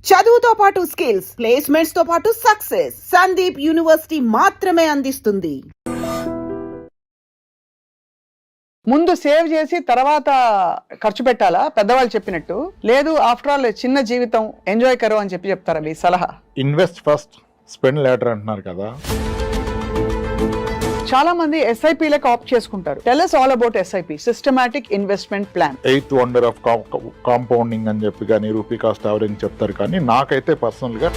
చదువుతో పాటు skills, placements తో పాటు సక్సెస్ సందీప్ యూనివర్సిటీ మాత్రమే అందిస్తుంది. ముందు సేవ్ చేసి తర్వాత ఖర్చు పెట్టాలా పెద్దవాళ్ళు చెప్పినట్టు? లేదు ఆఫ్టర్ ఆల్ చిన్న జీవితం ఎంజాయ్ కరో అని చెప్తారా మీ సలహా? ఇన్వెస్ట్ ఫస్ట్ స్పెండ్ లేటర్ అంటున్నారు కదా. చాలా మంది ఎస్ఐపీలకు ఆప్ట్ చేసుకుంటారు. Tell us all about SIP, systematic investment plan. 8th wonder of compounding అని చెప్పి కానీ రూపీ కాస్ట్ యావరేజ్ చెప్తారు. కానీ నాకైతే పర్సనల్గా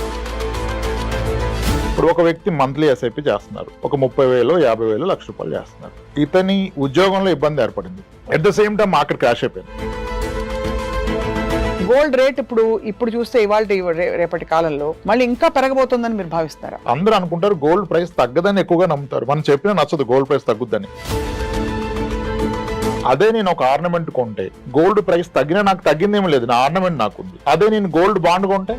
ఇప్పుడు ఒక వ్యక్తి మంత్లీ ఎస్ఐపి చేస్తున్నారు, ఒక 30,000, 50,000, ₹1,00,000 చేస్తున్నారు. ఇతని ఉద్యోగంలో ఇబ్బంది ఏర్పడింది, at the same time market crash అయిపోయింది. గోల్డ్ రేట్ ఇప్పుడు చూస్తే ఇవాళ రేపటి కాలంలో మళ్ళీ ఇంకా పెరగబోతుందని మీరు భావిస్తారా? అందరూ అనుకుంటారు గోల్డ్ ప్రైస్ తగ్గదని ఎక్కువగా నమ్ముతారు. మనం చెప్పినా నచ్చదు గోల్డ్ ప్రైస్ తగ్గుద్దని. అదే నేను ఒక ఆర్నమెంట్ కొంటే గోల్డ్ ప్రైస్ తగ్గినా నాకు తగ్గిందేమీ లేదు, నా ఆర్నమెంట్ నాకుంది. అదే నేను గోల్డ్ బాండ్ కొంటే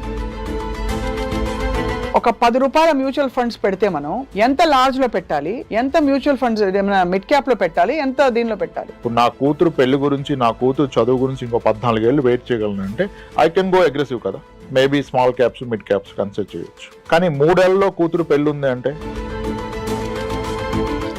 ఒక ₹10 మ్యూచువల్ ఫండ్స్ పెడితే మనం ఎంత లార్జ్ లో పెట్టాలి, ఎంత మ్యూచువల్ ఫండ్స్ మిడ్ క్యాప్ లో పెట్టాలి, ఎంత దీనిలో పెట్టాలి? ఇప్పుడు నా కూతురు పెళ్లి గురించి, నా కూతురు చదువు గురించి ఇంకో 14 ఏళ్ళు వెయిట్ చేయగలను అంటే ఐ కెన్ గో అగ్రెసివ్ కదా. Maybe small caps, mid caps consider చేయొచ్చు. కానీ 3 ఏళ్లలో కూతురు పెళ్లి ఉంది అంటే.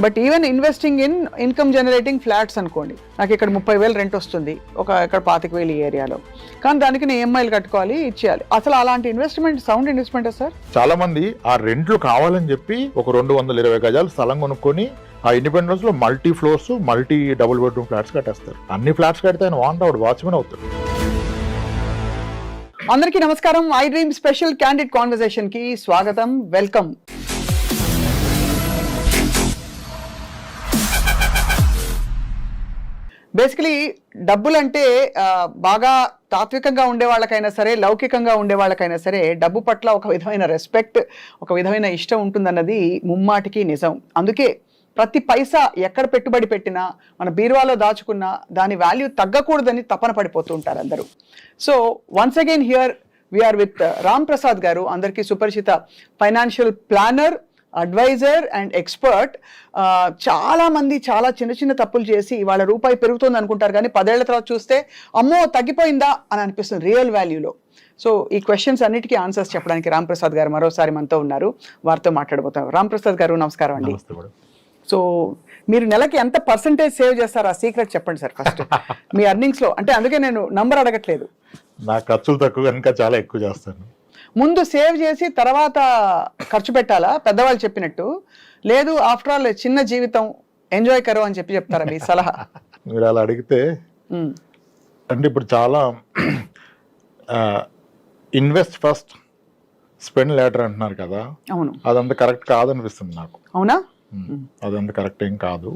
But even investing in income generating flats అనుకోండి, నాకు ఇక్కడ 30,000 రెంట్ వస్తుంది, ఇక్కడ 25,000 ఈ ఏరియాలో, కానీ దానికి నేను EMIలు కట్టుకోవాలి, ఇచ్చేయాలి. అసలు అలాంటి ఇన్వెస్ట్మెంట్ సౌండ్ ఇన్వెస్ట్మెంట్ సార్? చాలా మంది ఆ రెంట్లు కావాలని చెప్పి ఒక 220 గజాలు స్థలం కొనుక్కొని ఆ ఇండిపెండెన్స్ లో multi floors, multi double bedroom flats కట్టేస్తారు. అన్ని ఫ్లాట్స్ కడితే ఆయన వాచ్మెన్ అవుతాడు. అందరికీ నమస్కారం. IDream special candid conversation కి స్వాగతం, వెల్కమ్. బేసికలీ డబ్బులు అంటే బాగా తాత్వికంగా ఉండే వాళ్ళకైనా సరే, లౌకికంగా ఉండే వాళ్ళకైనా సరే డబ్బు పట్ల ఒక విధమైన రెస్పెక్ట్, ఒక విధమైన ఇష్టం ఉంటుందన్నది ముమ్మాటికి నిజం. అందుకే ప్రతి పైసా ఎక్కడ పెట్టుబడి పెట్టినా, మన బీరువాలో దాచుకున్నా దాని వాల్యూ తగ్గకూడదని తపన పడిపోతూ ఉంటారు అందరూ. So once again here we are with Ram Prasad garu, అందరికీ సుపరిచిత financial planner, adviser and expert. చాలా మంది చాలా చిన్న చిన్న తప్పులు చేసి వాళ్ళ రూపాయి పెరుగుతుంది అనుకుంటారు, కానీ 10 ఏళ్ల తర్వాత చూస్తే అమ్మో తగ్గిపోయిందా అని అనిపిస్తుంది రియల్ వాల్యూలో. సో ఈ క్వశ్చన్స్ అన్నిటికీ ఆన్సర్స్ చెప్పడానికి రామ్ ప్రసాద్ గారు మరోసారి మనతో ఉన్నారు, వారితో మాట్లాడబోతారు. రామ్ ప్రసాద్ గారు నమస్కారం అండి. సో మీరు నెలకి ఎంత పర్సంటేజ్ సేవ్ చేస్తారు, ఆ సీక్రెట్ చెప్పండి సార్ ఫస్ట్ మీ ఎర్నింగ్స్ లో. అంటే అందుకే నేను నంబర్ అడగట్లేదు, నా ఖర్చులు తక్కువ కనుక చాలా ఎక్కువ చేస్తాను. ముందు సేవ్ చేసి తర్వాత ఖర్చు పెట్టాలా పెద్దవాళ్ళు చెప్పినట్టు? లేదు ఆఫ్టర్ ఆల్ చిన్న జీవితం ఎంజాయ్ కరో అని చెప్తారా మీ సలహా? మీరు అలా అడిగితే అంటే ఇప్పుడు చాలా ఇన్వెస్ట్ ఫస్ట్ స్పెండ్ లేటర్ అంటున్నారు కదా. అవును, అదంతా కరెక్ట్ కాదనిపిస్తుంది నాకు. అవునా? అదంతా కరెక్ట్ ఏం కాదు.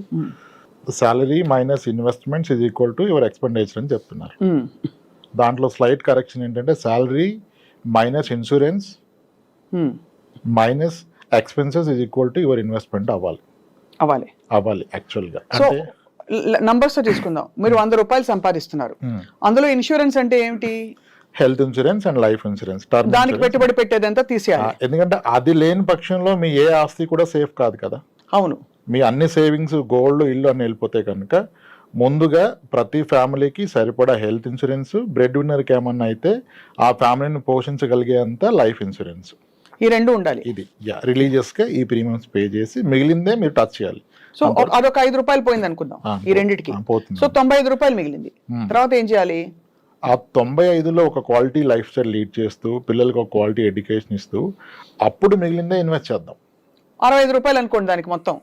Salary minus investments is equal to your expenditure అని చెప్తున్నారు. దాంట్లో స్లైట్ కరెక్షన్ ఏంటంటే salary minus insurance minus expenses is equal to your investment అవ్వాలి యాక్చువల్గా. సో నంబర్స్ తో తీసుకుందాం. మీరు ₹100 సంపాదిస్తున్నారు, అందులో ఇన్సూరెన్స్ అంటే ఏమిటి? Health insurance and life insurance. దానికి పెట్టుబడి పెట్టేదంతా తీసేయాలి, ఎందుకంటే అది లేని పక్షంలో మీ ఏ ఆస్తి కూడా సేఫ్ కాదు కదా. అవును, మీ అన్ని సేవింగ్స్, గోల్డ్, ఇల్లు అన్ని వెళ్ళిపోతాయి కనుక ముందుగా ప్రతి ఫ్యామిలీకి సరిపడా హెల్త్ ఇన్సూరెన్స్, బ్రెడ్ విన్నర్కి ఏమన్నా అయితే ఆ ఫ్యామిలీని పోషించగలిగేంత లైఫ్ ఇన్సూరెన్స్, ఈ రెండు ఉండాలి. ఇది రిలీజియస్ గా ఈ ప్రీమియమ్స్ పే చేసి మిగిలిందే మీరు టచ్ చేయాలి. సో అదొక ₹5 పోయింది అనుకుందాం ఈ రెండిటికి, సో ₹95 మిగిలింది. తర్వాత ఏం చేయాలి? ఆ 95లో ఒక క్వాలిటీ లైఫ్ స్టైల్ లీడ్ చేస్తూ, పిల్లలకు ఒక క్వాలిటీ ఎడ్యుకేషన్ ఇస్తూ, అప్పుడు మిగిలిందే ఇన్వెస్ట్ చేద్దాం. ₹65 అనుకోండి దానికి మొత్తం,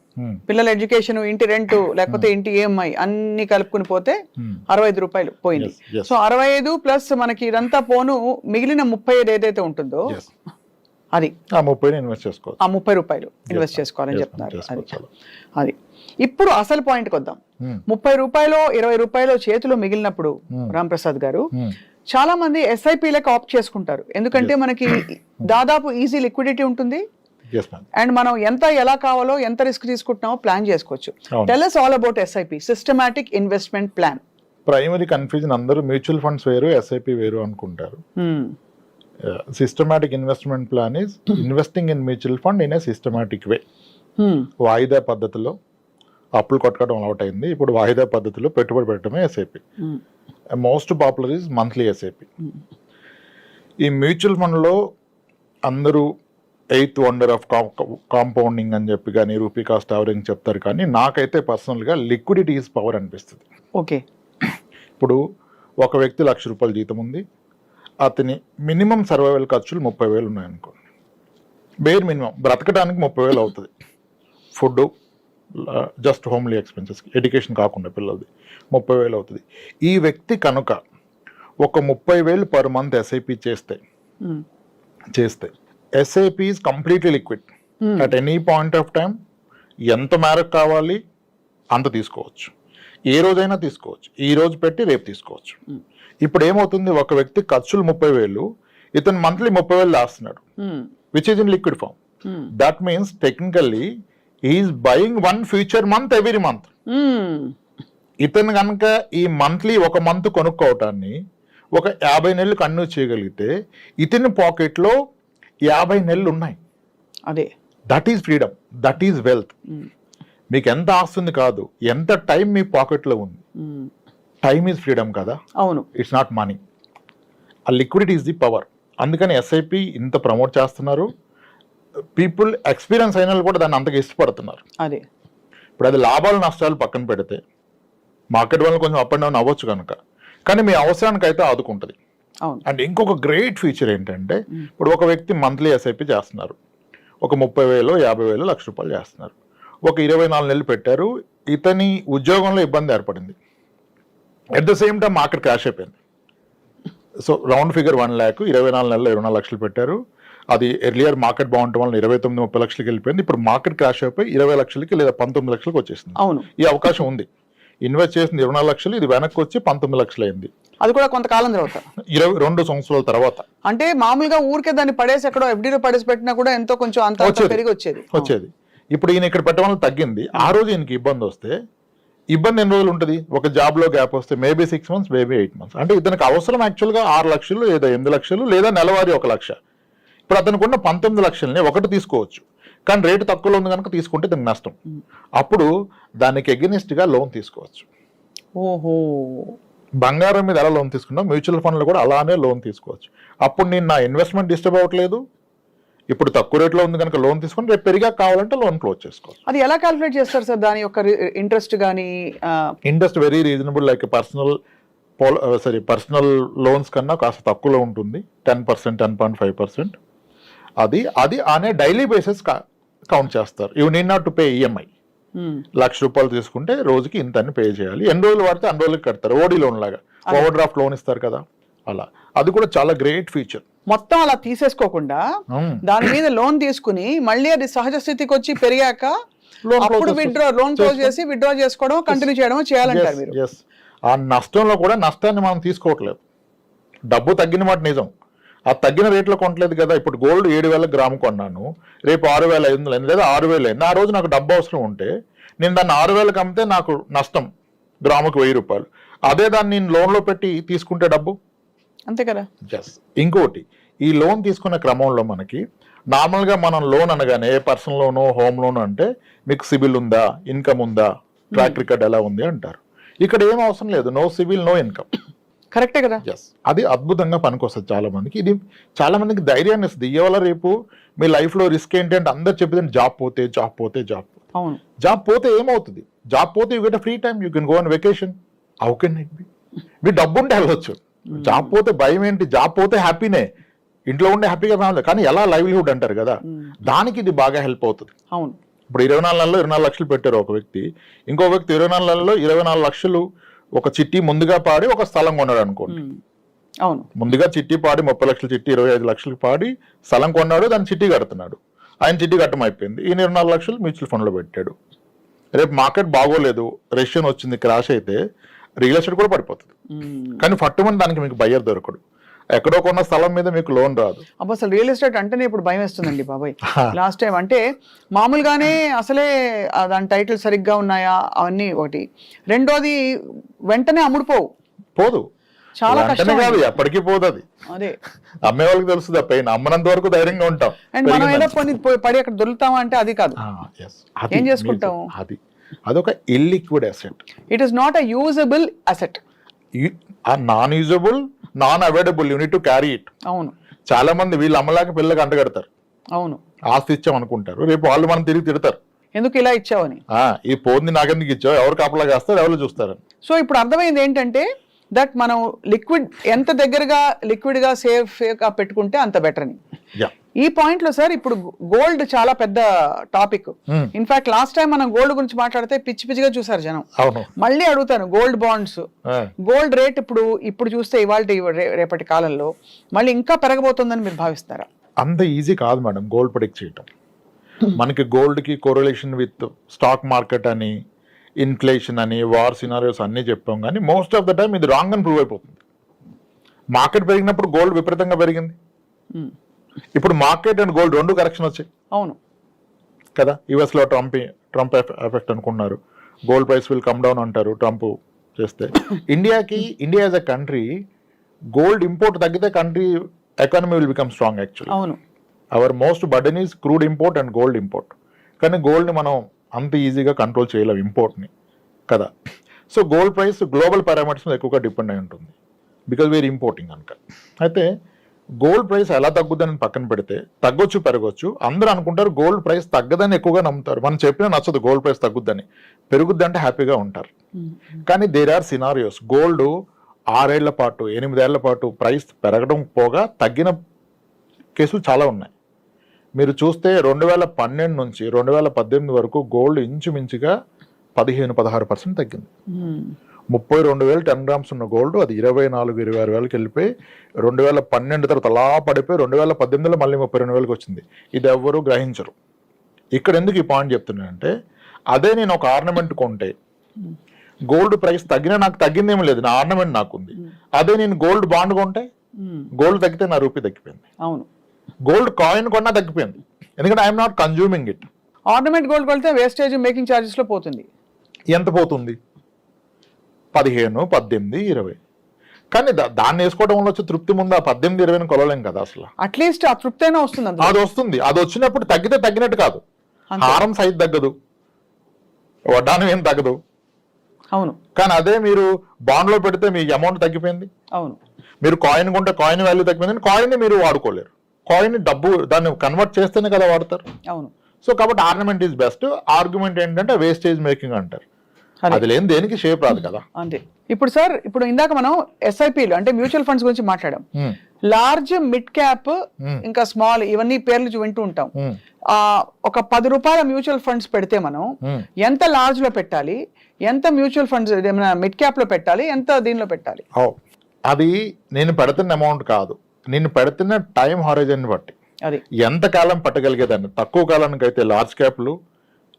పిల్లల ఎడ్యుకేషన్, ఇంటి రెంట్, లేకపోతే ఇంటి EMI అన్ని కలుపుకుని పోతే ₹65 పోయింది. సో 65 ప్లస్ మనకి ఇదంతా పోను మిగిలిన 35 ఏదైతే ఉంటుందో అది ఆ 30 ఇన్వెస్ట్ చేసుకోవాలి. ఆ ₹30 ఇన్వెస్ట్ చేసుకోవాలని చెప్తున్నారు. అది ఇప్పుడు అసలు పాయింట్కి వద్దాం. ₹30, ₹20 చేతిలో మిగిలినప్పుడు రామ్ ప్రసాద్ గారు చాలా మంది ఎస్ఐపీలకు ఆప్ట్ చేసుకుంటారు, ఎందుకంటే మనకి దాదాపు ఈజీ లిక్విడిటీ ఉంటుంది అండ్ మనం ఎంత ఎలా కావాలో, ఎంత రిస్క్ తీసుకుంటున్నామో ప్లాన్ చేసుకోవచ్చు. Tell us all about SIP, systematic investment plan. Primary confusion, అందరూ మ్యూచువల్ ఫండ్స్ వేరు, ఎస్ఐపి వేరు అనుకుంటారు. Systematic investment plan is investing in mutual fund in a systematic way. వాయిదా పద్ధతిలో అప్పులు కొట్టడం అలవాటు అయింది, ఇప్పుడు వాయిదా పద్ధతిలో పెట్టుబడి పెట్టడమే SIP. Most popular is monthly SIP. ఈ మ్యూచువల్ ఫండ్లో అందరూ 8th వండర్ ఆఫ్ కాంపౌండింగ్ అని చెప్పి కానీ రూపీ కాస్ట్ యావరేజ్ చెప్తారు, కానీ నాకైతే పర్సనల్గా లిక్విడిటీ ఈజ్ పవర్ అనిపిస్తుంది. ఓకే, ఇప్పుడు ఒక వ్యక్తి ₹1,00,000 జీతం ఉంది, అతని మినిమం సర్వైవల్ ఖర్చులు 30,000 ఉన్నాయనుకోండి. బేర్ మినిమం బ్రతకడానికి 30,000 అవుతుంది. Food, just homely expenses, education కాకుండా పిల్లలది 30,000 అవుతుంది. ఈ వ్యక్తి కనుక ఒక 30,000 పర్ మంత్ ఎస్ఐపి చేస్తే SIP is completely liquid. At any point of time ఎంత మేరకు కావాలి అంత తీసుకోవచ్చు, ఏ రోజైనా తీసుకోవచ్చు, ఈ రోజు పెట్టి రేపు తీసుకోవచ్చు. ఇప్పుడు ఏమవుతుంది, ఒక వ్యక్తి ఖర్చులు 30,000, ఇతను మంత్లీ 30,000 దాస్తున్నాడు, which is in liquid form. That means technically is buying 1 future month every month. ఇతను కనుక ఈ మంత్లీ ఒక మంత్ కొనుక్కోవటాన్ని ఒక 50 నెలలు కంటిన్యూ చేయగలిగితే ఇతని పాకెట్లో 50 నెలలు ఉన్నాయి. అదే, that is freedom, that is wealth. మీకు ఎంత ఆస్తుంది కాదు, ఎంత టైం మీ పాకెట్లో ఉంది. టైమ్ ఈజ్ ఫ్రీడమ్ కదా. అవును, ఇట్స్ నాట్ మనీ. ఆ లిక్విడిటీ ఈజ్ ది పవర్. అందుకని ఎస్ఐపి ఇంత ప్రమోట్ చేస్తున్నారు. పీపుల్ ఎక్స్పీరియన్స్ అయిన వాళ్ళు కూడా దాన్ని అంతగా ఇష్టపడుతున్నారు. అదే, ఇప్పుడు అది లాభాలు నష్టాలు పక్కన పెడితే మార్కెట్ వల్ల కొంచెం అప్ అండ్ డౌన్ అవ్వచ్చు కనుక, కానీ మీ అవసరానికి అయితే ఆదుకుంటుంది. అవును. అండ్ ఇంకొక గ్రేట్ ఫీచర్ ఏంటంటే, ఇప్పుడు ఒక వ్యక్తి మంత్లీ ఎస్ఐపి చేస్తున్నారు, ఒక 30,000 50,000 ₹1,00,000 చేస్తున్నారు, ఒక 24 నెలలు పెట్టారు, ఇతని ఉద్యోగంలో ఇబ్బంది ఏర్పడింది, at the same time market crash అయిపోయింది. సో రౌండ్ ఫిగర్ 1 lakh, 24 నెలలు 24 లక్షలు పెట్టారు. అది ఎర్లియర్ మార్కెట్ బాగుండటం వల్ల 29-30 లక్షలకి వెళ్ళిపోయింది. ఇప్పుడు మార్కెట్ క్రాష్ అయిపోయి 20 లక్షలకి లేదా 19 లక్షలకి వచ్చేసింది. అవును, ఈ అవకాశం ఉంది. ఇన్వెస్ట్ చేసింది 24 లక్షలు, ఇది వెనక్కి వచ్చి 19 లక్షలు అయింది. అది కూడా కొంతకాలం తర్వాత, 22 సంవత్సరాల తర్వాత. అంటే మామూలుగా ఊరికే దాన్ని పడేసి ఎక్కడో ఎఫ్డీలో పడేసి పెట్టినా కూడా ఎంతో కొంచెం అంత పెరిగి వచ్చేది. ఇప్పుడు ఈయన ఇక్కడ పెట్టడం వల్ల తగ్గింది. ఆ రోజు ఈయనకి ఇబ్బంది వస్తే, ఇబ్బంది ఎన్ని రోజులు ఉంటుంది, ఒక జాబ్ లో గ్యాప్ వస్తే మేబీ 6 months, మేబీ 8 months. అంటే ఇతనికి అవసరం యాక్చువల్గా 6 లక్షలు లేదా 8 లక్షలు లేదా నెలవారీ 1 లక్ష. ఇప్పుడు అతనికి ఉన్న 19 లక్షల్ని ఒకటి తీసుకోవచ్చు, కానీ రేటు తక్కువలో ఉంది కనుక తీసుకుంటే దానికి నష్టం. అప్పుడు దానికి ఎగెనిస్ట్ గా లోన్ తీసుకోవచ్చు. ఓహో, బంగారం మీద ఎలా లోన్ తీసుకున్నా మ్యూచువల్ ఫండ్లో కూడా అలానే లోన్ తీసుకోవచ్చు. అప్పుడు నేను నా ఇన్వెస్ట్మెంట్ డిస్టర్బ్ అవ్వట్లేదు, ఇప్పుడు తక్కువ రేట్లో ఉంది కనుక లోన్ తీసుకుని రేపు పెరిగా కావాలంటే లోన్ క్లోజ్ చేసుకోవచ్చు. అది ఎలా క్యాలిక్యులేట్ చేస్తారు సార్, దాని యొక్క ఇంట్రెస్ట్ కానీ? Interest very reasonable, like personal loans కన్నా కాస్త తక్కువలో ఉంటుంది, 10%, 10.5%. అది అనే డైలీ బేసిస్ కౌంట్ చేస్తారు. You need not to pay EMI. ₹1,00,000 తీసుకుంటే రోజుకి ఇంత అని పే చేయాలి, ఎన్ని రోజులు పడితే అన్ని రోజులకి కడతారు. ఓడీ లోన్ లాగా ఓవర్ డ్రాఫ్ట్ లోన్ ఇస్తారు కదా, అలా. అది కూడా చాలా గ్రేట్ ఫీచర్. మొత్తం అలా తీసేసుకోకుండా దాని మీద లోన్ తీసుకుని మళ్ళీ అది సహజ స్థితికి వచ్చి పెరిగాక లోన్ క్లోజ్ చేసి విత్డ్రా చేసుకోవడం, కంటిన్యూ చేయడం చేయాలంటారు మీరు. ఆ నష్టంలో కూడా నష్టాన్ని మనం తీసుకోవట్లేదు. డబ్బు తగ్గిన మాట నిజం, ఆ తగ్గిన రేట్లో కొనట్లేదు కదా. ఇప్పుడు గోల్డ్ 7,000 గ్రాము కొన్నాను, రేపు 6,500 లేదా 6,000 అయింది. ఆ రోజు నాకు డబ్బు అవసరం ఉంటే నేను దాన్ని 6,000కి అమ్మితే నాకు నష్టం గ్రాముకి ₹1,000. అదే దాన్ని నేను లోన్లో పెట్టి తీసుకుంటే డబ్బు అంతే కదా. ఇంకోటి, ఈ లోన్ తీసుకునే క్రమంలో మనకి నార్మల్గా మనం లోన్ అనగానే పర్సనల్ లోను, హోమ్ లోన్ అంటే మీకు సిబిల్ ఉందా, ఇన్కమ్ ఉందా, ట్రాక్ రికార్డ్ ఎలా ఉంది అంటారు. ఇక్కడ ఏం అవసరం లేదు, నో సిబిల్, నో ఇన్కమ్. కరెక్టే కదా. అది అద్భుతంగా పనికొస్తుంది చాలా మందికి. ఇది చాలా మందికి ధైర్యాన్ని ఇస్తుంది. ఇవాళ రేపు మీ లైఫ్లో రిస్క్ ఏంటి అంటే అందరు చెప్పేది జాబ్ పోతే. అవును, జాబ్ పోతే ఏమవుతుంది? జాబ్ పోతే you get free time, you can go on vacation. How can it be? మీ డబ్బు ఉంటే వెళ్ళొచ్చు. జాబ్ పోతే భయం ఏంటి? జాబ్ పోతే హ్యాపీనే, ఇంట్లో ఉండే హ్యాపీగా ఫ్యామిలీ. కానీ ఎలా లైవ్లీహుడ్ అంటారు కదా, దానికి ఇది బాగా హెల్ప్ అవుతుంది. అవును, ఇప్పుడు 24 నెలల్లో 24 లక్షలు పెట్టారు ఒక వ్యక్తి, ఇంకో వ్యక్తి 24 నెలల్లో 24 లక్షలు ఒక చిట్టి ముందుగా పాడి ఒక స్థలం కొన్నాడు అనుకోండి. అవును, ముందుగా చిట్టి పాడి 30 లక్షల చిట్టి 25 లక్షలకు పాడి స్థలం కొన్నాడు, దాన్ని చిట్టి కడుతున్నాడు. ఆయన చిట్టి కట్టం అయిపోయింది, ఈయన 24 లక్షలు మ్యూచువల్ ఫండ్లో పెట్టాడు. రేపు మార్కెట్ బాగోలేదు, రెసిషన్ వచ్చింది, క్రాష్ అయితే రియల్ ఎస్టేట్ కూడా పడిపోతుంది. కానీ ఫట్టుమని దానికి మీకు బయ్యర్ దొరకడు. ఎక్కడో కొన్న స్థలం మీద మీకు లోన్ రాదు. అబ్బా, అసలు రియల్ ఎస్టేట్ అంటేనే ఇప్పుడు భయం వేస్తుందండి బాబాయ్. లాస్ట్ టైం అంటే మామూలుగానే అసలే దాని టైటిల్ సరిగ్గా ఉన్నాయా అవన్నీ ఒకటి, రెండోది వెంటనే పోదు, చాలా కష్టం కాదు, ఎప్పటికీ పోదు. అది అదే అమ్మే వాళ్ళకి తెలుస్తుంది, పైన అమ్మనంత వరకు ధైర్యంగా ఉంటాం. అండ్ మనం ఏదో పడి అక్కడ దొరుకుతామా అంటే అది కాదు. ఏం చేసుకుంటాం? అదొక illiquid asset. It is not a usable asset. Non usable, non available, you need to carry it. అవును, చాలా మంది వీళ్ళు అమ్మలాగా పిల్లకి అంటగడతారు, అవును, ఆస్తి ఇచ్చాం అనుకుంటారు, రేపు వాళ్ళు మనం తిరిగి తిడతారు, ఎందుకు ఇలా ఇచ్చావని. ఈ పోంది నాకెందుకు ఇచ్చావు, ఎవరు కాపలా కాస్తారు, ఎవరు చూస్తారు. సో ఇప్పుడు అర్థమైంది ఏంటంటే దట్ మనం లిక్విడ్ ఎంత దగ్గరగా లిక్విడ్ గా సేఫ్ గా పెట్టుకుంటే అంత బెటర్ అని. యా, ఈ పాయింట్ లో సార్ ఇప్పుడు గోల్డ్ చాలా పెద్ద టాపిక్. ఇన్ఫాక్ట్ లాస్ట్ టైం మనం గోల్డ్ గురించి మాట్లాడితే పిచ్చి పిచ్చిగా చూసారు జనం. అవును, మళ్ళీ అడుగుతాను, గోల్డ్ బాండ్స్, గోల్డ్ రేట్ ఇప్పుడు చూస్తే ఇవాళ రేపటి కాలంలో మళ్ళీ ఇంకా పెరగబోతుందని మీరు భావిస్తారా? అంత ఈజీ కాదు మేడం గోల్డ్ ప్రెడిక్ట్ చేయటం. మనకి గోల్డ్ కి కోరిలేషన్ విత్ స్టాక్ మార్కెట్ అని, ఇన్ఫ్లేషన్ అని, వార్ సినారియోస్ అన్నీ చెప్పాం, కానీ మోస్ట్ ఆఫ్ ద టైం ఇది రాంగ్ అని ప్రూవ్ అయిపోతుంది. మార్కెట్ పెరిగినప్పుడు గోల్డ్ విపరీతంగా పెరిగింది, ఇప్పుడు మార్కెట్ అండ్ గోల్డ్ రెండు కరెక్షన్ వచ్చాయి. అవును కదా, యుఎస్లో ట్రంప్ ఎఫెక్ట్ అనుకున్నారు, gold price will come down అంటారు ట్రంప్ చేస్తే. India as a country gold import తగ్గితే country economy will become strong actually. అవును, our most burden is crude import and gold import. కానీ గోల్డ్ని మనం అంత ఈజీగా కంట్రోల్ చేయలేం ఇంపోర్ట్ని కదా. So gold price global parameters మీద ఎక్కువగా డిపెండ్ అయి ఉంటుంది బికాజ్ వీఆర్ ఇంపోర్టింగ్ కనుక. అయితే గోల్డ్ ప్రైస్ ఎలా తగ్గుద్దని పక్కన పెడితే తగ్గొచ్చు పెరగొచ్చు. అందరూ అనుకుంటారు గోల్డ్ ప్రైస్ తగ్గదని ఎక్కువగా నమ్ముతారు. మనం చెప్పినా నచ్చదు గోల్డ్ ప్రైస్ తగ్గుద్దని. పెరుగుద్ది అంటే హ్యాపీగా ఉంటారు. కానీ దేర్ ఆర్ సినారియోస్, గోల్డ్ 6 ఏళ్ల పాటు 8 ఏళ్ల పాటు ప్రైస్ పెరగడం పోగా తగ్గిన కేసులు చాలా ఉన్నాయి. మీరు చూస్తే 2012 నుంచి 2018 వరకు గోల్డ్ ఇంచుమించుగా 15-16% తగ్గింది. 32,000 10 గ్రామ్స్ ఉన్న గోల్డ్ అది 24,000-26,000 వెళ్ళిపోయి 2012 తర్వాత అలా పడిపోయి 2018లో మళ్ళీ 32,000 వచ్చింది. ఇది ఎవ్వరూ గ్రహించరు. ఇక్కడ ఎందుకు ఈ పాయింట్ చెప్తున్నానంటే, అదే నేను ఒక ఆర్నమెంట్ కొంటే గోల్డ్ ప్రైస్ తగ్గినా నాకు తగ్గిందేమీ లేదు, నా ఆర్నమెంట్ నాకుంది. అదే నేను గోల్డ్ బాండ్ కొంటే గోల్డ్ తగ్గితే నా రూపీ తగ్గిపోయింది. అవును, గోల్డ్ కాయిన్ కొన్నా తగ్గిపోయింది, ఎందుకంటే I'm not consuming it. Ornament gold కొడితే వేస్టేజ్ మేకింగ్ ఛార్జెస్ లో పోతుంది. ఎంత పోతుంది? 15, 18, 20. కానీ దాన్ని వేసుకోవడం వల్ల వచ్చే తృప్తి ముందు ఆ 18, 20 కొలలేం కదా అసలు. అట్లీస్ట్ ఆ తృప్తి అయినా వస్తుంది. అది వస్తుంది. అది వచ్చినప్పుడు తగ్గితే తగ్గినట్టు కాదు. హారం సైజ్ తగ్గదు, వడ్డానం ఏం తగ్గదు. అవును, కానీ అదే మీరు బాండ్ లో పెడితే మీ అమౌంట్ తగ్గిపోయింది. అవును, మీరు కాయిన్ కొంటే కాయిన్ వాల్యూ తగ్గిపోయింది. కాయిన్ ని మీరు వాడుకోలేరు. కాయిన్ డబ్బు దాన్ని కన్వర్ట్ చేస్తేనే కదా వాడతారు. అవును. సో కాబట్టి ఆర్నమెంట్ ఈజ్ బెస్ట్. ఆర్గ్యుమెంట్ ఏంటంటే వేస్టేజ్ మేకింగ్ అంటారు. అది లేని దేనికి షేప్ రాదు కదా. అంతే. ఇప్పుడు సార్, ఇప్పుడు ఇందాక మనం ఎస్ఐపిలు అంటే మ్యూచువల్ ఫండ్స్ గురించి మాట్లాడాం. లార్జ్, మిడ్ క్యాప్, ఇంకా స్మాల్, ఇవన్నీ పేర్లు వింటూ ఉంటాం. ఒక 10 రూపాయల మ్యూచువల్ ఫండ్స్ పెడితే మనం ఎంత లార్జ్ లో పెట్టాలి, ఎంత మ్యూచువల్ ఫండ్స్ మిడ్ క్యాప్ లో పెట్టాలి, ఎంత దీనిలో పెట్టాలి? అది నేను పెడుతున్న అమౌంట్ కాదు, నేను పెడుతున్న టైం హారిజన్ బట్టి అది ఎంత కాలం పట్టగలిగేదాన్ని. తక్కువ కాలానికి అయితే లార్జ్ క్యాప్లు,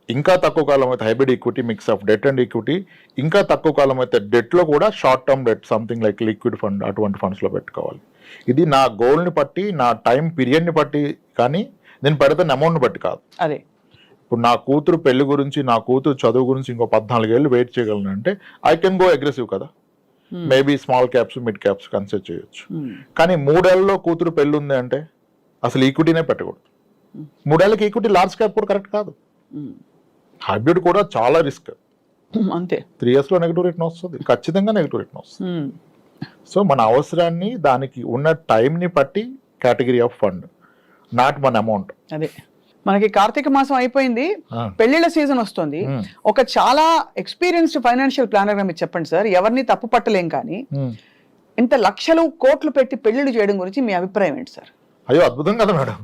ఇంకా తక్కువ కాలం అయితే hybrid equity, mix of debt and equity, ఇంకా తక్కువ కాలం అయితే డెట్ లో కూడా short term debt, something like liquid fund, అటువంటి ఫండ్స్ లో పెట్టుకోవాలి. ఇది నా గోల్ని బట్టి, నా టైం పీరియడ్ని బట్టి, కానీ నేను పెడుతున్న అమౌంట్ బట్టి కాదు. అదే ఇప్పుడు నా కూతురు పెళ్లి గురించి, నా కూతురు చదువు గురించి ఇంకో 14 ఏళ్ళు వెయిట్ చేయగలను అంటే ఐ కెన్ గో అగ్రెసివ్ కదా. Maybe small caps, mid caps consider చేయొచ్చు. కానీ 3 ఏళ్లలో కూతురు పెళ్లి ఉంది అంటే అసలు ఈక్విటీనే పెట్టకూడదు. 3 ఏళ్ళకి ఈక్విటీ లార్జ్ క్యాప్ కూడా కరెక్ట్ కాదు. హైబ్రిడ్ కూడా చాలా రిస్క్. అంతే. 3 years లో నెగిటివ్ రిటర్న్ వస్తుంది, ఖచ్చితంగా నెగిటివ్ రిటర్న్ వస్తుంది. సో మన అవసరాన్ని, దానికి ఉన్న టైంని బట్టి కేటగిరీ ఆఫ్ ఫండ్, నాట్ మన అమౌంట్. అదే మనకి కార్తీక మాసం అయిపోయింది, పెళ్లిళ్ళ సీజన్ వస్తుంది. ఒక చాలా ఎక్స్పీరియన్స్డ్ ఫైనాన్షియల్ ప్లానర్ గా మీరు చెప్పండి సార్, ఎవరిని తప్పు పట్టలేం, కానీ ఇంత లక్షలు కోట్లు పెట్టి పెళ్లిళ్ళు చేయడం గురించి మీ అభిప్రాయం ఏంటి సార్? అయ్యో అద్భుతం కదా మేడం.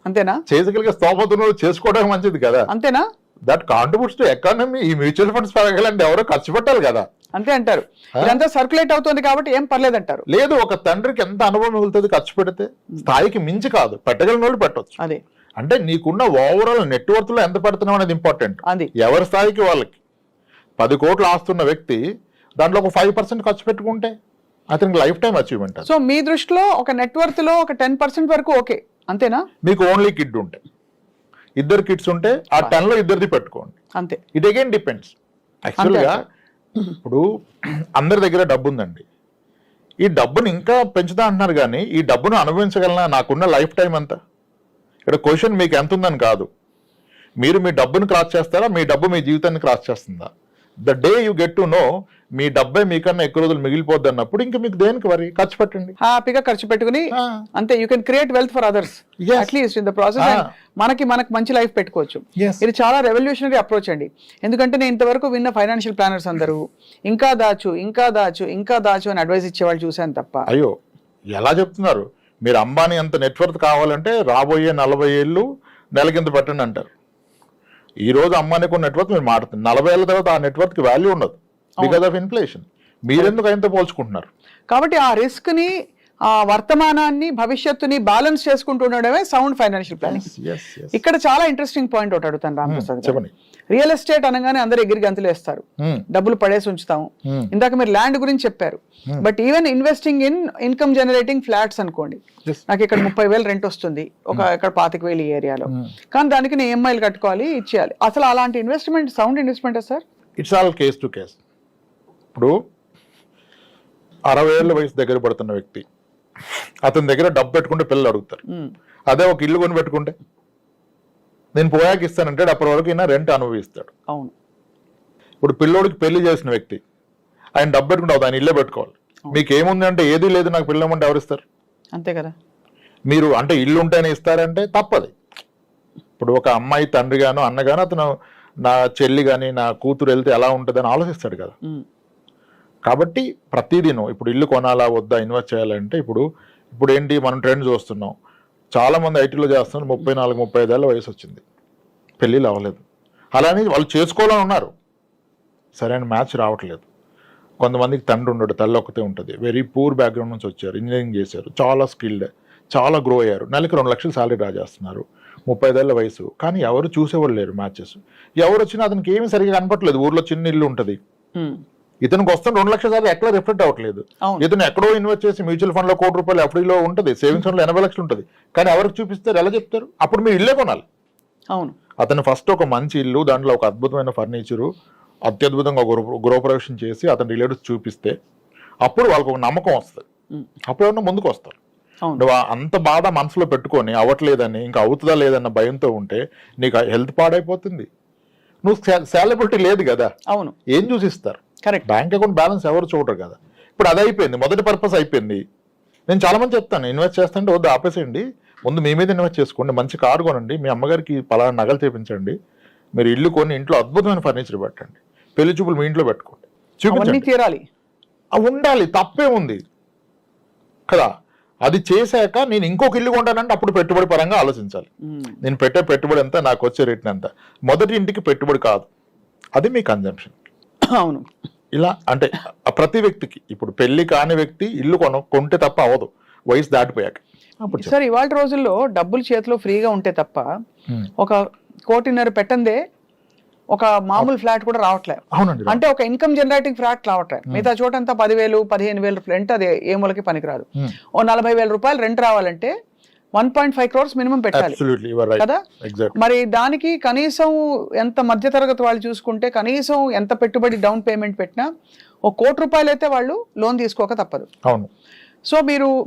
అంతేనా? చేయగలిగే స్తోమతను చేసుకోవడం మంచిది కదా. అంతేనా? That contributes to economy. ఈ మ్యూచువల్ ఫండ్స్ పెరగాలంటే ఎవరో ఖర్చు పెట్టాలి కదా. అంతే అంటారు. ఇదంతా సర్క్యులేట్ అవుతుంది కాబట్టి ఏం పర్లేదు అంటారు. లేదు, ఒక తండ్రికి ఎంత అనుభవం మిగులుతుంది ఖర్చు పెడితే. స్థాయికి మించి కాదు, పెట్టగలిగిన వాళ్ళు పెట్టవచ్చు. అదే అంటే నీకున్న ఓవరాల్ నెట్వర్త్ లో ఎంత పెడుతున్నావు అనేది ఇంపార్టెంట్. అది ఎవరి స్థాయికి వాళ్ళకి. 10 కోట్లు ఆస్తున్న వ్యక్తి దాంట్లో ఒక 5% ఖర్చు పెట్టుకుంటే అతనికి లైఫ్ టైం అచీవ్మెంట్. సో మీ దృష్టిలో ఒక నెట్వర్త్ లో ఒక 10% వరకు ఓకే, అంతేనా? మీకు ఓన్లీ కిడ్ ఉంటే, 2 కిడ్స్ ఉంటే ఆ 10 లో 2 పెట్టుకోండి. అంతే. It again depends. యాక్చువల్గా ఇప్పుడు అందరి దగ్గర డబ్బు ఉందండి, ఈ డబ్బును ఇంకా పెంచుతా అంటున్నారు, కానీ ఈ డబ్బును అనుభవించగలనా, నాకున్న లైఫ్ టైం అంతా. ఇక్కడ క్వశ్చన్ మీకు ఎంత ఉందని కాదు, మీరు మీ డబ్బును క్రాస్ చేస్తారా, మీ డబ్బు మీ జీవితాన్ని క్రాస్ చేస్తుందా? The day you get to know మీ డబ్బే మీకన్నా ఎక్కువ రోజులు మిగిలిపోద్ది అన్నప్పుడు ఇంకా మీకు దేనికి వరి ఖర్చు పెట్టండి, హ్యాపీగా ఖర్చు పెట్టుకుని అంతే. You can create wealth for others at least in the process. మనకి మంచి లైఫ్ పెట్టుకోవచ్చు. ఇది చాలా రెవల్యూషనరీ అప్రోచ్ అండి. ఎందుకంటే నేను ఇంతవరకు విన్న ఫైనాన్షియల్ ప్లానర్స్ అందరూ ఇంకా దాచు అని అడ్వైస్ ఇచ్చేవాళ్ళు చూశాను తప్ప. అయ్యో ఎలా చెప్తున్నారు మీరు, అంబానీ అంత నెట్వర్క్ కావాలంటే రాబోయే 40 ఏళ్ళు నెలకింత పెట్టండి అంటారు. ఈ రోజు అంబానీకి ఉన్న నెట్వర్క్ మీరు మాట్లాడుతుంది, 40 ఏళ్ళ తర్వాత ఆ నెట్వర్క్ వాల్యూ ఉండదు బికాస్ ఆఫ్ ఇన్ఫ్లేషన్. మీరెందుకు ఆయనతో పోల్చుకుంటున్నారు? కాబట్టి ఆ రిస్క్ ని, ఆ వర్తమానాన్ని, భవిష్యత్తుని బ్యాలెన్స్ చేసుకుంటూ ఉండడమే సౌండ్ ఫైనాన్షియల్ ప్లానింగ్. ఇక్కడ చాలా ఇంట్రెస్టింగ్ పాయింట్ ఒకటి అడుగుతాను రామప్రసాద్ గారు. చెప్పండి. రియల్ ఎస్టేట్ అనగానే అందరూ ఎగిరి గంతులు వేస్తారు, డబ్బులు పడేసి ఉంచుతాము. ఇందాక మీరు ల్యాండ్ గురించి చెప్పారు, but even investing in income generating flats అనుకోండి, నాకు ఇక్కడ 30,000 రెంట్ వస్తుంది, ఇక్కడ 25,000 ఈ ఏరియాలో, కానీ దానికి నేను EMIలు కట్టుకోవాలి, ఇచ్చేయాలి. అసలు అలాంటి investment sound investment sir? It's all case to case. ఇప్పుడు 60 ఏళ్ళ వయసు దగ్గర పడుతున్న వ్యక్తి అతని దగ్గర డబ్బు పెట్టుకుంటే పిల్లలు అడుగుతారు. అదే ఒక ఇల్లు కొని పెట్టుకుంటే నేను పోయాక ఇస్తానంటే అప్పటి వరకు ఈయన రెంట్ అనుభవిస్తాడు. అవును. ఇప్పుడు పిల్లోడికి పెళ్లి చేసిన వ్యక్తి ఆయన డబ్బు పెట్టుకుంటే ఆయన ఇల్లే పెట్టుకోవాలి. మీకు ఏముంది అంటే ఏది లేదు నాకు పిల్లమంటే ఎవరిస్తారు? అంతే కదా. మీరు అంటే ఇల్లు ఉంటేనే ఇస్తారంటే తప్పది. ఇప్పుడు ఒక అమ్మాయి తండ్రి గాను అన్నగాను అతను నా చెల్లి కానీ నా కూతురు వెళ్తే ఎలా ఉంటుంది అని ఆలోచిస్తాడు కదా. కాబట్టి ప్రతిదినం ఇప్పుడు ఇల్లు కొనాలా వద్దా, ఇన్వెస్ట్ చేయాలంటే ఇప్పుడు ఏంటి మనం ట్రెండ్ చూస్తున్నాం. చాలా మంది ఐటీలో చేస్తున్నారు, 34-35 ఏళ్ళ వయసు వచ్చింది, పెళ్ళిళ్ళు అవ్వలేదు. అలానే వాళ్ళు చేసుకోవాలని ఉన్నారు, సరైన మ్యాచ్ రావట్లేదు. కొంతమందికి తండ్రి ఉండడు, తల్లి ఒక్కతే ఉంటుంది, వెరీ పూర్ బ్యాక్గ్రౌండ్ నుంచి వచ్చారు, ఇంజనీరింగ్ చేశారు, చాలా స్కిల్డ్, చాలా గ్రో అయ్యారు, నెలకి 2 లక్షలు శాలరీ డ్రా చేస్తున్నారు, 35 ఏళ్ళ వయసు, కానీ ఎవరు చూసేవాళ్ళు లేరు మ్యాచెస్. ఎవరు వచ్చినా అతనికి ఏమీ సరిగ్గా కనపట్లేదు. ఊర్లో చిన్న ఇల్లు ఉంటుంది, ఇతనికి వస్తాను 2 లక్షల సార్లు ఎక్కడ రిఫ్లెక్ట్ అవ్వట్లేదు. ఇతను ఎక్కడో ఇన్వెస్ట్ చేసి మ్యూచువల్ ఫండ్ లో ₹1,00,00,000 ఎఫ్డీలో ఉంటుంది, సేవింగ్స్ ఫండ్ లో 80 లక్షలు ఉంటుంది, కానీ ఎవరికి చూపిస్తారు, ఎలా చెప్తారు? అప్పుడు మీరు ఇల్లే కొనాలి. అవును. అతను ఫస్ట్ ఒక మంచి ఇల్లు, దాంట్లో ఒక అద్భుతమైన ఫర్నిచరు, అత్యద్భుతంగా గృహప్రవేశం చేసి అతని రిలేటివ్స్ చూపిస్తే అప్పుడు వాళ్ళకు ఒక నమ్మకం వస్తుంది, అప్పుడు ఎవరన్నా ముందుకు వస్తారు. నువ్వు అంత బాధ మనసులో పెట్టుకొని అవ్వట్లేదని, ఇంకా అవుతుందా లేదన్న భయంతో ఉంటే నీకు హెల్త్ పాడైపోతుంది. నువ్వు సాలబిలిటీ లేదు కదా. అవును. ఏం చూసిస్తారు? కరెక్ట్. బ్యాంక్ అకౌంట్ బ్యాలెన్స్ ఎవరు చూడరు కదా. ఇప్పుడు అది అయిపోయింది, మొదటి పర్పస్ అయిపోయింది. నేను చాలా మంది చెప్తాను, ఇన్వెస్ట్ చేస్తాంటే వద్దు ఆపేసేయండి, ముందు మీ మీద ఇన్వెస్ట్ చేసుకోండి, మంచి కారు కొనండి, మీ అమ్మగారికి పలానా నగలు చేపించండి, మీరు ఇల్లు కొని ఇంట్లో అద్భుతమైన ఫర్నిచర్ పెట్టండి, పెళ్లి చూపులు మీ ఇంట్లో పెట్టుకోండి, చూపించాలి, ఉండాలి, తప్పే ఉంది కదా. అది చేశాక నేను ఇంకొక ఇల్లు కొంటానంటే అప్పుడు పెట్టుబడి పరంగా ఆలోచించాలి. నేను పెట్టే పెట్టుబడి ఎంత, నాకు వచ్చే రేట్ ఎంత. మొదటి ఇంటికి పెట్టుబడి కాదు, అది మీ కన్జంప్షన్. అవును. ఇలా అంటే ప్రతి వ్యక్తికి, ఇప్పుడు పెళ్లి కాని వ్యక్తి ఇల్లు కొంటే తప్ప అవ్వదు, వయసు దాటిపోయాక. సార్ ఇవాళ రోజుల్లో డబ్బులు చేతిలో ఫ్రీగా ఉంటే తప్ప 1.5 కోటి పెట్టందే ఒక మామూలు ఫ్లాట్ కూడా రావట్లేదు. అవునండి. అంటే ఒక ఇన్కమ్ జనరేటింగ్ ఫ్లాట్ రావట్లేదు. మిగతా చోటంతా 10,000, 15,000 రెంట్, అది ఏ మూలకి పనికిరాదు. ఓ 40,000 రూపాయలు రెంట్ రావాలంటే 1.5 crores మినిమం పెట్టాలి కదా. మరి దానికి కనీసం ఎంత మధ్యతరగతి వాళ్ళు చూసుకుంటే కనీసం ఎంత పెట్టుబడి డౌన్ పేమెంట్ పెట్టినా ₹1 కోటి అయితే వాళ్ళు లోన్ తీసుకోక తప్పదు. అవును. సో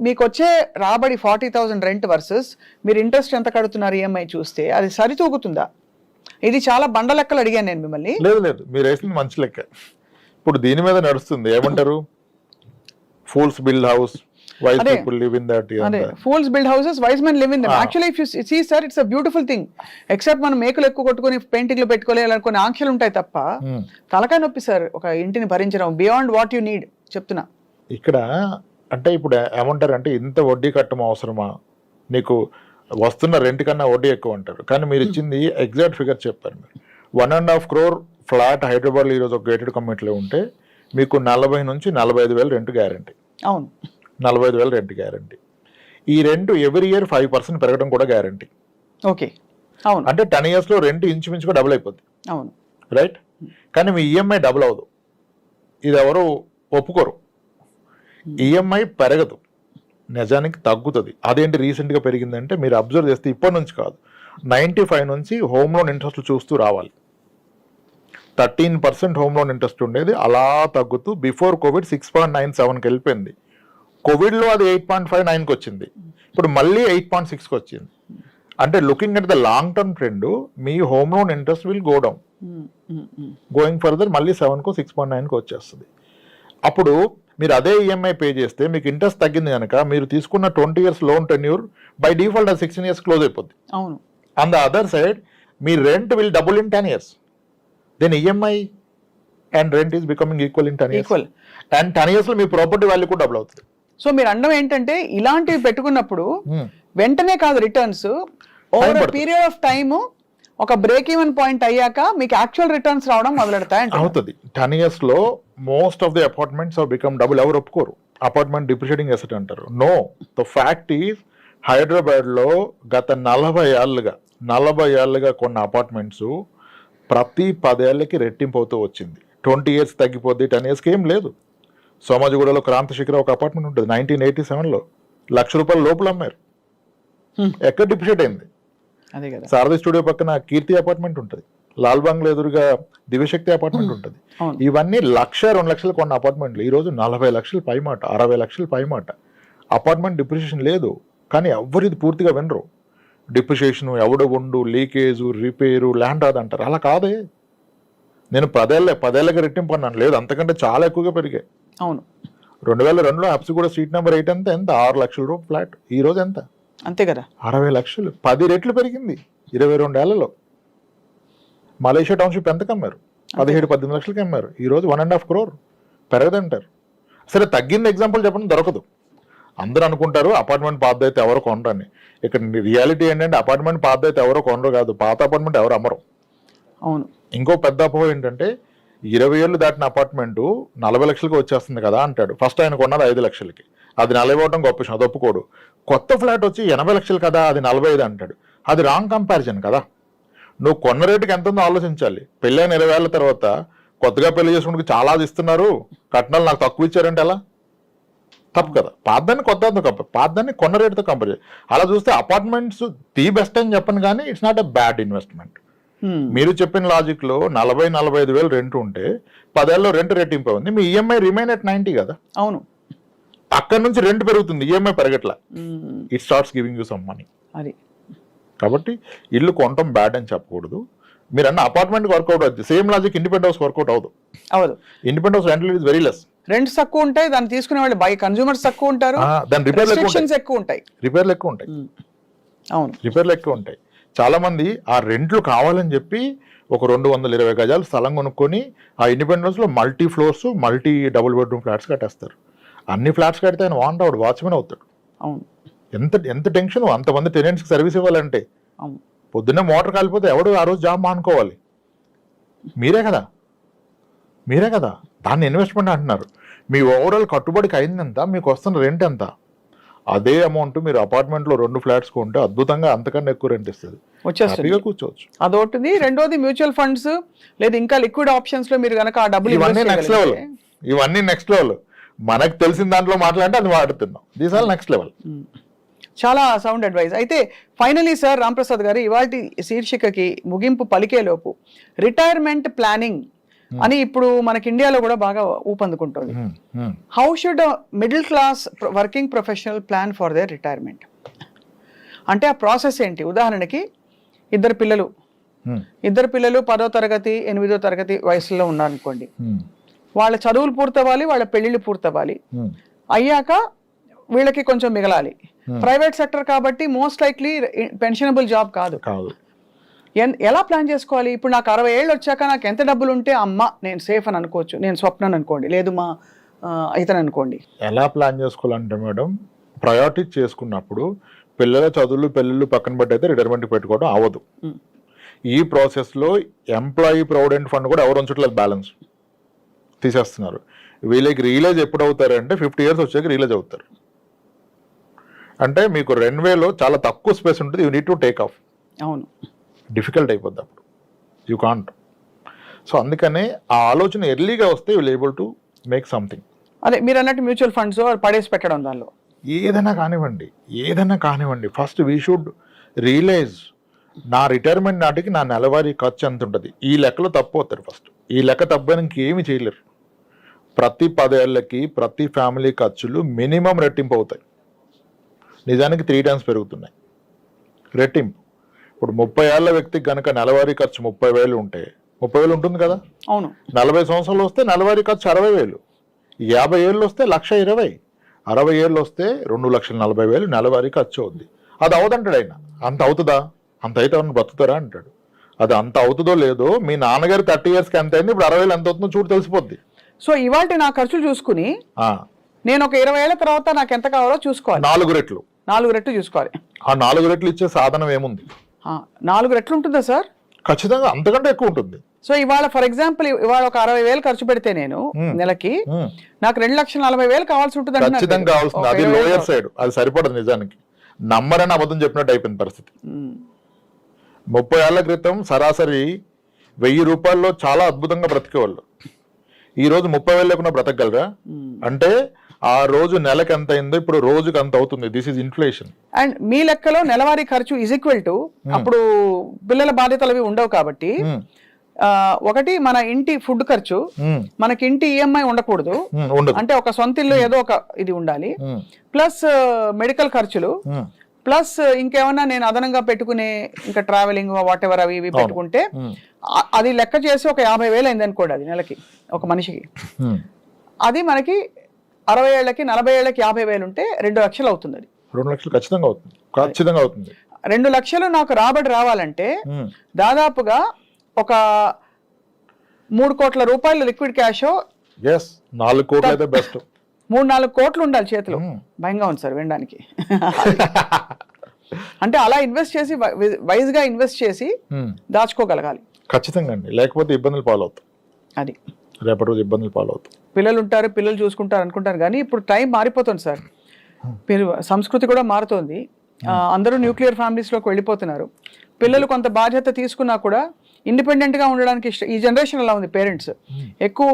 మీకు వచ్చే రాబడి 40,000 రెంట్ వర్సెస్ మీరు ఇంట్రెస్ట్ ఎంత కడుతున్నారు EMI చూస్తే అది సరితూగుతుందా? ఇది చాలా బండ లెక్కలు అడిగాను నేను మిమ్మల్ని. లేదు, మీరు వేసింది మంచి లెక్క. ఇప్పుడు దీని మీద నడుస్తుంది, ఏమంటారు, fools build house, wise people live in that. Fools build houses, wise men live in them. Actually, if you see, sir, it's a beautiful thing. Except మనం మేకులు ఎక్కువ కొట్టుకొని పెయింటింగ్లు పెట్టుకోలేని కొన్ని ఆంక్షలు ఉంటాయి తప్ప తలకాయ నొప్పి సార్ ఒక ఇంటిని భరించడం బియాండ్ వాట్ యు నీడ్ చెప్తున్నా. ఇక్కడ అంటే ఇప్పుడు ఏమంటారు అంటే ఇంత వడ్డీ కట్టడం అవసరమా, నీకు వస్తున్న రెంట్ కన్నా వడ్డీ ఎక్కువ అంటారు, కానీ మీరు ఇచ్చింది ఎగ్జాక్ట్ ఫిగర్ చెప్పారు. మీరు 1.5 crore ఫ్లాట్ హైదరాబాద్లో ఈరోజు ఒక గేటెడ్ కమ్యూనిటీలో ఉంటే మీకు 40 నుంచి 45,000 రెంట్ గ్యారంటీ. అవును. 45,000 రెంట్ గ్యారంటీ. ఈ రెంట్ ఎవ్రీ ఇయర్ 5% పెరగడం కూడా గ్యారంటీ. ఓకే. అవును. అంటే 10 years లో రెంట్ ఇంచుమించుగా డబుల్ అయిపోద్ది. అవును. రైట్. కానీ మీ EMI డబుల్ అవ్వదు, ఇది ఎవరు ఒప్పుకోరు. EMI పెరగదు, నిజానికి తగ్గుతుంది. అదేంటి రీసెంట్గా పెరిగిందంటే మీరు అబ్జర్వ్ చేస్తే ఇప్పటి నుంచి కాదు, 95 నుంచి హోమ్ లోన్ ఇంట్రెస్ట్ చూస్తూ రావాలి. 13% హోమ్ లోన్ ఇంట్రెస్ట్ ఉండేది, అలా తగ్గుతూ బిఫోర్ కోవిడ్ 6.97కి వెళ్ళిపోయింది. కోవిడ్లో అది 8.59కి వచ్చింది, ఇప్పుడు మళ్ళీ 8.6కి వచ్చింది. అంటే looking at the long term trend, me home loan interest will go down. Going further మళ్ళీ 7కో 6.9కో వచ్చేస్తుంది. అప్పుడు మీరు అదే ఈఎంఐ పే చేస్తే మీకు ఇంట్రెస్ట్ తగ్గింది కనుక మీరు తీసుకున్న 20 years loan tenure by default 16 years close అయిపోద్ది. అవును. ఆన్ ద అదర్ సైడ్ మీ rent will double in 10 years. Then EMI and rent is becoming equal in 10 years. Equal. And 10 years లో మీ ప్రాపర్టీ వాల్యూ కూడా డబుల్ అవుతుంది. So మీరు అనడం ఏంటంటే ఇలాంటివి పెట్టుకున్నప్పుడు వెంటనే కాదు రిటర్న్స్, ఓవర్ పడుతుంది. పీరియడ్ ఆఫ్ టైమ్ ఒక బ్రేక్ ఈవెన్ పాయింట్ అయ్యాక మీకు యాక్చువల్ రిటర్న్స్ రావడం మొదలెడతాయి. అవుతుంది. 10 years లో most of the apartments are become double. ఎవరు ఒప్పుకోరు, అపార్ట్మెంట్ డిప్రిషియేటింగ్ అసెట్ అంటారు. No, the fact is Hyderabad లో గత 40 ఏళ్ళుగా కొన్న అపార్ట్మెంట్స్ ప్రతి 10 ఏళ్ళకి రెట్టింపు అవుతూ వచ్చింది. 20 years తగ్గిపోద్ది, 10 yearsకి ఏం లేదు. సోమాజిగూడలో క్రాంతి శిఖర ఒక అపార్ట్మెంట్ ఉంటుంది, 1987లో ₹1,00,000 లోపల అమ్మారు. ఎక్కడ డిప్రిషియేట్ అయింది? అదే కదా. శారదా స్టూడియో పక్కన కీర్తి అపార్ట్మెంట్ ఉంటుంది, లాల్ బంగ్లా ఎదురుగా దివ్యశక్తి అపార్ట్మెంట్ ఉంటుంది. ఇవన్నీ 1,00,000-2 లక్షలు కొన్న అపార్ట్మెంట్లు ఈ రోజు 40 లక్షలు పైమాట, 60 లక్షలు పైమాట. అపార్ట్మెంట్ డిప్రిషియేషన్ లేదు, కానీ ఎవరు ఇది పూర్తిగా వినరు. డిప్రిషియేషన్ ఎవడు ఉండు, లీకేజు, రిపేరు, ల్యాండ్ రాదు అంటారు. అలా కాదే. నేను 10 ఏళ్ళకి రెట్టింపు అన్నాను, లేదు అంతకంటే చాలా ఎక్కువగా పెరిగాయి. అవును. 2002లో హబ్సిగూడ స్ట్రీట్ నెంబర్ 8 ఎంత 6 లక్షల రూపాయలు ఫ్లాట్, ఈ రోజు ఎంత? అంతే కదా, 60 లక్షలు. 10 రెట్లు పెరిగింది 22 ఏళ్లలో. మలేషియా టౌన్షిప్ ఎంత కమ్మారు? 17-18 లక్షలకి అమ్మారు. ఈ రోజు 1.5 crore. పెరగదంటారు. సరే, తగ్గింది ఎగ్జాంపుల్ చెప్పడం దొరకదు. అందరూ అనుకుంటారు అపార్ట్మెంట్ పాత అయితే ఎవరో కొనరని. ఇక్కడ రియాలిటీ ఏంటంటే అపార్ట్మెంట్ పాత అయితే ఎవరో కొనరు కాదు, పాత అపార్ట్మెంట్ ఎవరు అమ్మరు. అవును. ఇంకో పెద్ద అపోహ ఏంటంటే 20 ఏళ్ళు దాటిన అపార్ట్మెంట్ 40 లక్షలకి వచ్చేస్తుంది కదా అంటాడు. ఫస్ట్ ఆయన కొన్నది 5 లక్షలకి, అది 40 అవ్వడం గొప్ప విషయం, అది ఒప్పుకోడు. కొత్త ఫ్లాట్ వచ్చి 80 లక్షలు కదా, అది 45 అంటాడు. అది రాంగ్ కంపారిజన్ కదా. నువ్వు కొన్న రేటుకి ఎంత ఉందో ఆలోచించాలి. పెళ్ళైన 20 ఏళ్ళ తర్వాత కొత్తగా పెళ్లి చేసుకుంటూ చాలా ఇస్తున్నారు, కట్నాలు నాకు తక్కువ ఇచ్చారంటే ఎలా? తప్పు కదా. పాతదాన్ని పాతదాన్ని కొన్న రేటుతో కంపేర్ చేయాలి. అలా చూస్తే అపార్ట్మెంట్స్ ది బెస్ట్ అని చెప్పను, కానీ it's not a bad investment. మీరు చెప్పిన లాజిక్ లో 40-45 వేలు రెంట్ ఉంటే 10 ఏళ్ళలో రెంట్ రెట్టింపు ఉంది, మీ ఈఎంఐ రిమైన్ అట్ 90 కదా. అవును. అక్కడ నుంచి రెంట్ పెరుగుతుంది, ఈఎంఐ పెరగట్లా. It starts giving you some money. అది కాబట్టి ఇల్లు కొనటం బ్యాడ్ అని చెప్పకూడదు. మీరు అన్న అపార్ట్మెంట్ వర్కౌట్ అవుతుంది, same logic independent house work out అవ్వదు. Independent house rental is very less. Rents తక్కువ ఉంటాయి, దాన్ని తీసుకునే వాళ్ళు బై కన్స్యూమర్స్ తక్కువ ఉంటారు, దాని రిపేర్లు ఎక్కువ ఉంటాయి. అవును, రిపేర్లు ఎక్కువ ఉంటాయి. చాలా మంది ఆ రెంట్లు కావాలని చెప్పి ఒక 220 గజాలు స్థలం కొనుక్కొని ఆ ఇండిపెండెంట్ హౌస్ లో multi floors, multi double bedroom flats కట్టేస్తారు. అన్ని ఫ్లాట్స్ కడితే ఆయన వాడు వాచ్మెన్ అవుతాడు. అవును. ఎంత టెన్షన్ అంతమంది టెనెంట్స్కి సర్వీస్ ఇవ్వాలంటే. పొద్దున్నే మోటార్ కాలిపోతే ఎవడు ఆ రోజు జాబ్ మానుకోవాలి? మీరే కదా. దాన్ని ఇన్వెస్ట్మెంట్ అంటున్నారు. మీ ఓవరాల్ కట్టుబడికి అయిందెంత, మీకు వస్తున్న రెంట్ ఎంత? అదే అమౌంట్ మీరు అపార్ట్మెంట్ లో 2 ఫ్లాట్స్ కొంటే అద్భుతంగా అంతకన్నా ఎక్కువ రెంట్ ఇస్తుంది, హ్యాపీగా కూర్చోవచ్చు. అదొకటి. రెండోది మ్యూచువల్ ఫండ్స్ లేదా ఇంకా లిక్విడ్ ఆప్షన్స్ లో మీరు కనుక ఆ డబ్బులు ఇవన్నీ నెక్స్ట్ లెవెల్. మనకు తెలిసిన దాంట్లో మాట్లాడితే అది వాడుతున్నాం. These all next level. చాలా సౌండ్ అడ్వైస్. అయితే ఫైనలీ సార్ రాంప్రసాద్ గారు, ఇవాల్టి శీర్షికకి ముగింపు పలికేలోపు రిటైర్మెంట్ ప్లానింగ్ అని ఇప్పుడు మనకి ఇండియాలో కూడా బాగా ఊపందుకుంటుంది. How should middle class working professional plan for their retirement? అంటే ఆ ప్రాసెస్ ఏంటి? ఉదాహరణకి ఇద్దరు పిల్లలు 10వ తరగతి 8వ తరగతి వయసులో ఉన్నారనుకోండి. వాళ్ళ చదువులు పూర్తవ్వాలి, వాళ్ళ పెళ్లిళ్ళు పూర్తవ్వాలి. అయ్యాక వీళ్ళకి కొంచెం మిగలాలి. ప్రైవేట్ సెక్టర్ కాబట్టి మోస్ట్ లైక్లీ పెన్షనబుల్ జాబ్ కాదు. ఎలా ప్లాన్ చేసుకోవాలి? ఇప్పుడు నాకు 60 ఏళ్ళు వచ్చాక నాకు ఎంత డబ్బులు ఉంటే అమ్మ నేను సేఫ్ అని అనుకోవచ్చు, నేను స్వప్నం అనుకోండి, లేదు మా ఇతను అనుకోండి. ఎలా ప్లాన్ చేసుకోవాలంటే మేడం, ప్రయారిటీ చేసుకున్నప్పుడు పిల్లల చదువులు పెళ్ళిళ్ళు పక్కన పెట్టి అయితే రిటైర్మెంట్ పెట్టుకోవడం అవ్వదు. ఈ ప్రాసెస్లో ఎంప్లాయీ ప్రావిడెంట్ ఫండ్ కూడా ఎవరు ఉంచట్లేదు, బ్యాలెన్స్ తీసేస్తున్నారు. వీళ్ళకి రియలైజ్ ఎప్పుడు అవుతారంటే 50 years వచ్చాక రియలైజ్ అవుతారు. అంటే మీకు రన్వేలో చాలా తక్కువ స్పేస్ ఉంటుంది, you need to take off. అవును, డిఫికల్ట్ అయిపోద్ది అప్పుడు, యూ కాంట్. సో అందుకనే ఆ ఆలోచన ఎర్లీగా వస్తే you will able to make something. అదే మీరు అన్నట్టు మ్యూచువల్ ఫండ్స్ పడేసి పెట్టడం, దానిలో ఏదైనా కానివ్వండి, ఫస్ట్ వీ షుడ్ రియలైజ్ నా రిటైర్మెంట్ నాటికి నా నెలవారీ ఖర్చు ఎంత ఉంటుంది. ఈ లెక్కలో తప్పిపోతారు. ఫస్ట్ ఈ లెక్క తప్పని ఇంకేమి చేయలేరు. ప్రతి 10 ఏళ్ళకి ప్రతి ఫ్యామిలీ ఖర్చులు మినిమం రెట్టింపు అవుతాయి. నిజానికి 3 times పెరుగుతున్నాయి రెట్టింపు. ఇప్పుడు 30 ఏళ్ల వ్యక్తికి కనుక నెలవారీ ఖర్చు 30,000 ఉంటే 30,000 ఉంటుంది కదా. అవును. 40 సంవత్సరాలు వస్తే నెలవారీ ఖర్చు 60,000, 50 ఏళ్ళు వస్తే 1,20,000, 60 ఏళ్ళు వస్తే 2,40,000 నెలవారీ ఖర్చు అవుద్ది. అది అవదంటాడు ఆయన. అంత అవుతుందా? అంత అయితే ఎవరిని బతుకుతారా అంటాడు. అది అంత అవుతుందో లేదో మీ నాన్నగారు 30 ఇయర్స్కి ఎంత అయింది, ఇప్పుడు 60,000 ఎంత అవుతుందో చూడు తెలిసిపోద్ది. సో ఇవాళ నా ఖర్చులు చూసుకుని నేను ఒక 20 ఏళ్ల తర్వాత నాకు ఎంత కావాలో చూసుకోవాలి. 4 రెట్లు 4 రెట్లు చూసుకోవాలి. ఆ 4 రెట్లు ఇచ్చే సాధనం ఏముంది? 4 రెట్లు ఉంటుందా సార్? ఖచ్చితంగా అంతకంటే ఎక్కువ ఉంటుంది. సో ఇవాళ ఫర్ ఎగ్జాంపుల్ ఇవాళ ఒక 60,000 ఖర్చు పెడితే నేను నెలకి నాకు 2,40,000 కావాల్సి ఉంటుంది. ఖచ్చితంగా కావాల్సింది. అది లోయర్ సైడ్, అది సరిపడదు నిజానికి. నమ్మరని అబద్ధం చెప్పినట్టు అయిపోయింది పరిస్థితి. 30 ఏళ్ల క్రితం సరాసరి 1,000 రూపాయల్లో చాలా అద్భుతంగా బ్రతికేవాళ్ళు. ఈ రోజు 30,000 లేకుండా బ్రతకగలరా? అంటే ఆ రోజు నెలకు ఎంత అయిందో ఇప్పుడు రోజుకి అంత అవుతుంది. This is inflation. అండ్ మీ లెక్కలో నెలవారీ ఖర్చు ఈజ్ ఈక్వల్ టు అప్పుడు పిల్లల బాధ్యతలు అవి ఉండవు కాబట్టి ఒకటి మన ఇంటి ఫుడ్ ఖర్చు, మనకి ఇంటి ఈఎంఐ ఉండకూడదు. అంటే ఒక సొంత ఇల్లు ఏదో ఒక ఇది ఉండాలి, ప్లస్ మెడికల్ ఖర్చులు, ప్లస్ ఇంకేమన్నా నేను అదనంగా పెట్టుకునే ఇంకా ట్రావెలింగ్ వాట్ ఎవర్ అవి ఇవి పెట్టుకుంటే అది లెక్క చేసి ఒక 50,000 అయింది అనుకోండి అది నెలకి ఒక మనిషికి. అది మనకి 60 ఏళ్ళకి 40 ఏళ్ళకి 50,000 ఉంటే 2 లక్షలు అవుతుంది. అది 2 లక్షలు ఖచ్చితంగా అవుతుంది. ఖచ్చితంగా అవుతుంది. 2 లక్షలు నాకు రాబడి రావాలంటే దాదాపుగా ఒక 3 కోట్ల రూపాయలు లిక్విడ్ క్యాష్, 4 కోట్లు అయితే బెస్ట్. 3-4 కోట్లు ఉండాలి చేతిలో. భయంగా ఉంది సార్ వినడానికి. అంటే అలా ఇన్వెస్ట్ చేసి వైజ్ గా ఇన్వెస్ట్ చేసి దాచుకోగలగాలి. ఖచ్చితంగా అండి, లేకపోతే ఇబ్బందులు పాలవుతాయి. అది రేపటి రోజు ఇబ్బందులు పాలవుతాయి. పిల్లలు ఉంటారు, పిల్లలు చూసుకుంటారు అనుకుంటారు, కానీ ఇప్పుడు టైం మారిపోతుంది సార్. సంస్కృతి కూడా మారుతోంది. అందరూ న్యూక్లియర్ ఫ్యామిలీస్లోకి వెళ్ళిపోతున్నారు. పిల్లలు కొంత బాధ్యత తీసుకున్నా కూడా ఇండిపెండెంట్ గా ఉండడానికి ఈ జనరేషన్ అలా ఉంది. పేరెంట్స్ ఎక్కువ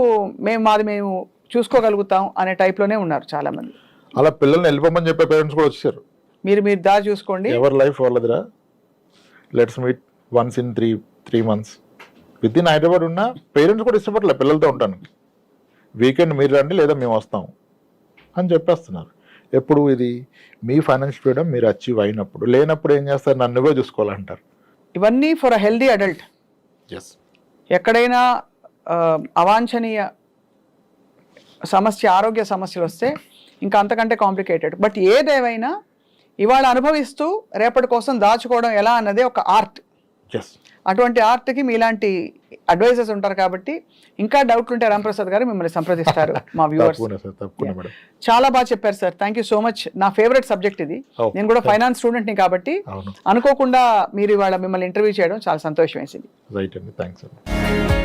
మేము చూసుకోగలుగుతాం అనే టైప్ లోనే ఉన్నారు చాలా మంది. అలా పిల్లల్ని వెళ్ళిపోమని చెప్పే పేరెంట్స్ కూడా వచ్చారు. మీరు దారి చూసుకోండి, ఎవరి లైఫ్ వాళ్ళదిరా, let's meet once in 3 months. With in Hyderabad ఉన్న పేరెంట్స్ కూడా ఇష్టపడలే పిల్లలతో ఉంటాను, వీకెండ్ మీరు రండి లేదా మేము వస్తాం అని చెప్పేస్తున్నారు. ఎప్పుడు ఇది మీ ఫైనాన్షియల్ ఫ్రీడమ్ మీరు అచీవ్ అయినప్పుడు, లేనప్పుడు ఏం చేస్తారు, నన్నుగా చూసుకోవాలంటారు. ఇవన్నీ ఫర్ అ హెల్దీ అడల్ట్. ఎక్కడైనా అవాంఛనీయ సమస్య, ఆరోగ్య సమస్యలు వస్తే ఇంకా అంతకంటే కాంప్లికేటెడ్. బట్ ఏదేవైనా ఇవాళ అనుభవిస్తూ రేపటి కోసం దాచుకోవడం ఎలా అన్నదే ఒక ఆర్ట్. అటువంటి ఆర్ట్కి మీలాంటి అడ్వైజర్స్ ఉంటారు కాబట్టి ఇంకా డౌట్లు ఉంటే రాంప్రసాద్ గారు మిమ్మల్ని సంప్రదిస్తారు. మా వ్యూవర్స్ చాలా బాగా చెప్పారు sir. Thank you so much. నా ఫేవరెట్ సబ్జెక్ట్ ఇది. నేను కూడా ఫైనాన్స్ స్టూడెంట్ని కాబట్టి అనుకోకుండా మీరు ఇవాళ మిమ్మల్ని ఇంటర్వ్యూ చేయడం చాలా సంతోషం వేసింది. రైట్ అండి, థ్యాంక్స్ అండి.